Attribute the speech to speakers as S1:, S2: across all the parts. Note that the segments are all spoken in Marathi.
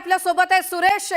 S1: आपल्या सोबत आहे सुरेश।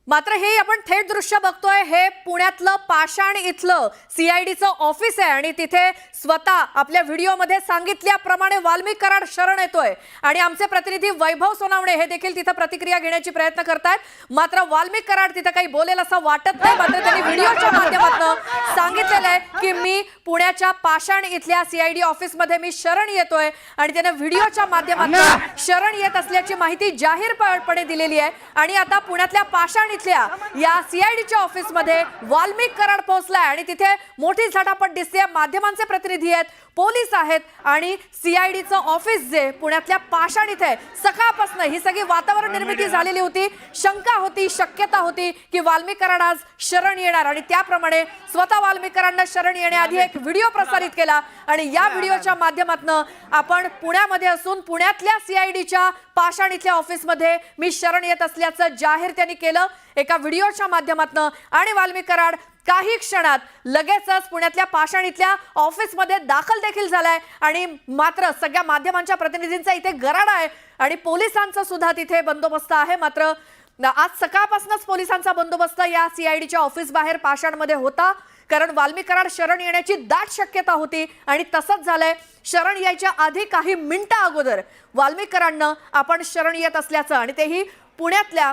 S1: मात्र हे आपण थेट दृश्य बघतोय, हे पुण्यातलं पाषाण इथलं सीआयडीचं ऑफिस आहे आणि तिथे स्वतः आपल्या व्हिडिओमध्ये सांगितल्याप्रमाणे वाल्मिक कराड शरण येतोय आणि आमचे प्रतिनिधी वैभव सोनावणे हे देखील तिथे प्रतिक्रिया घेण्याची प्रयत्न करतायत। मात्र वाल्मिक कराड तिथे काही बोलेल असं वाटत नाही। मात्र त्यांनी व्हिडिओच्या माध्यमातून सांगितलेलं आहे की मी पुण्याच्या पाषाण इथल्या सीआयडी ऑफिसमध्ये मी शरण येतोय आणि त्याने व्हिडिओच्या माध्यमातून शरण येत असल्याची माहिती जाहीरपणे दिलेली आहे। आणि आता पुण्यातल्या पाषाण इथल्या या सीआयडीच्या ऑफिसमध्ये वाल्मिक कराड पोहोचलाय आणि तिथे मोठी झटापट दिसते। माध्यमांचे प्रतिनिधी आहेत, पोलीस आहेत आणि सीआयडीचं ऑफिस जे पुण्यातल्या पाषाण इथे सकाळपासून ही सगळी वातावरण निर्मिती झालेली होती। शंका होती, शक्यता होती की वाल्मिक कराड आज शरण येणार आणि त्याप्रमाणे स्वतः वाल्मिक कराडनं शरण येण्याआधी एक व्हिडिओ प्रसारित केला आणि या व्हिडिओच्या माध्यमातून आपण पुण्यामध्ये असून पुण्यातल्या सीआयडीच्या पाषाण इथल्या ऑफिसमध्ये मी शरण येत असल्याचं जाहीर त्यांनी केलं एका व्हिडिओच्या माध्यमातून। आणि वाल्मिक कराड काही क्षणात लगेचच पुण्यातल्या पाषाण इथल्या ऑफिसमध्ये दाखल देखील झालाय आणि मात्र सगळ्या माध्यमांच्या प्रतिनिधींचा इथे गराडा आहे आणि पोलिसांचा सुद्धा तिथे बंदोबस्त आहे। मात्र आज सकाळपासूनच पोलिसांचा बंदोबस्त या सीआयडीच्या ऑफिस बाहेर पाषाणमध्ये होता, कारण वाल्मिक कराड शरण येण्याची दाट शक्यता होती आणि तसंच झालंय। शरण यायच्या आधी काही मिनिटं अगोदर वाल्मिक कराडनं आपण शरण येत असल्याचं आणि तेही पुण्यातल्या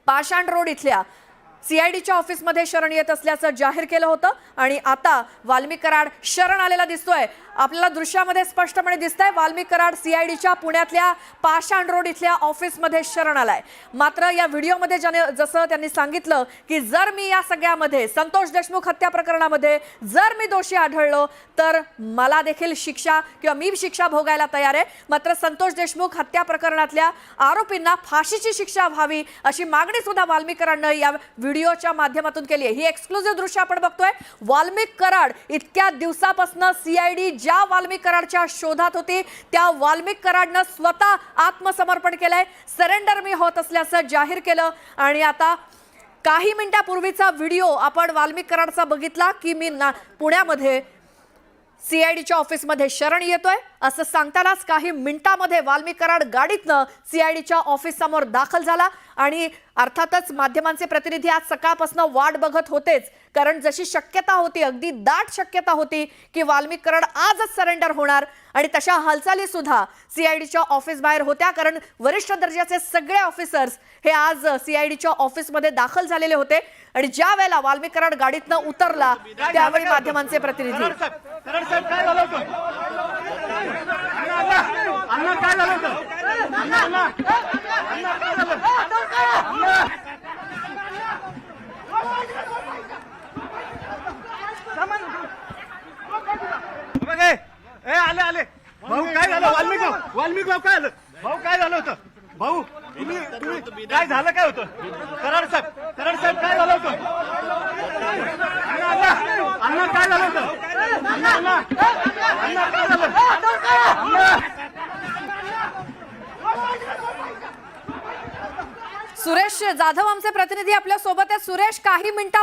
S1: पाषाण रोड इथल्या सीआयडीच्या ऑफिसमध्ये शरण येत असल्याचं जाहीर केलं होतं आणि आता वाल्मिक कराड शरण आलेला दिसतोय। आपल्याला दृश्यामध्ये स्पष्टपणे दिसतंय वाल्मिक कराड सीआयडीच्या पुण्यातल्या पाषाण रोड इथल्या ऑफिसमध्ये शरण आलाय। मात्र या व्हिडिओमध्ये जसं त्यांनी सांगितलं की जर मी या सगळ्यामध्ये संतोष देशमुख हत्या प्रकरणामध्ये जर मी दोषी आढळलो तर मला देखील शिक्षा किंवा मी शिक्षा भोगायला तयार आहे। मात्र संतोष देशमुख हत्या प्रकरणातल्या आरोपींना फाशीची शिक्षा व्हावी अशी मागणी सुद्धा वाल्मिक कराडनं या व्हिडिओच्या माध्यमातून केली आहे। ही एक्सक्लुझिव्ह दृश्य आपण बघतोय। वाल्मिक कराड इतक्या दिवसापासून सीआयडी ज्या वाल्मिक कराडच्या शोधात होती त्या वाल्मिक कराडनं स्वतः आत्मसमर्पण केलंय, सरेंडर मी होत असल्याचं जाहीर केलं आणि आता काही मिनिटांपूर्वीचा व्हिडिओ आपण वाल्मिक कराडचा बघितला की मी पुण्यामध्ये सीआयडीच्या ऑफिसमध्ये शरण येतोय असं सांगतानाच काही मिनिटांमध्ये वाल्मिक कराड गाडीतनं सीआयडीच्या ऑफिस समोर दाखल झाला आणि अर्थातच माध्यमांचे प्रतिनिधी आज सकाळपासून वाट बघत होतेच, कारण जशी शक्यता होती, अगदी दाट शक्यता होती की वाल्मिक कराड आजच सरेंडर होणार आणि तशा हालचाली सुद्धा सीआयडीच्या ऑफिस बाहेर होत्या, कारण वरिष्ठ दर्जाचे सगळे ऑफिसर्स हे आज सीआयडीच्या ऑफिसमध्ये दाखल झालेले होते आणि ज्या वेळेला वाल्मिक कराड गाडीतनं उतरला त्यावेळी माध्यमांचे प्रतिनिधी
S2: आले आले भाऊ काय झालं? वाल्मिक भाऊ काय झालं? भाऊ काय झालं होतं? भाऊ तुम्ही काय झालं? काय होतं? कराड साहेब काय झालं होतं? अण्णा काय झालं होतं? अण्णा काय झालं?
S1: सुरेश जाधव आमचे प्रतिनिधी आपल्या सोबत आहेत। सुरेश, काही मिनिटां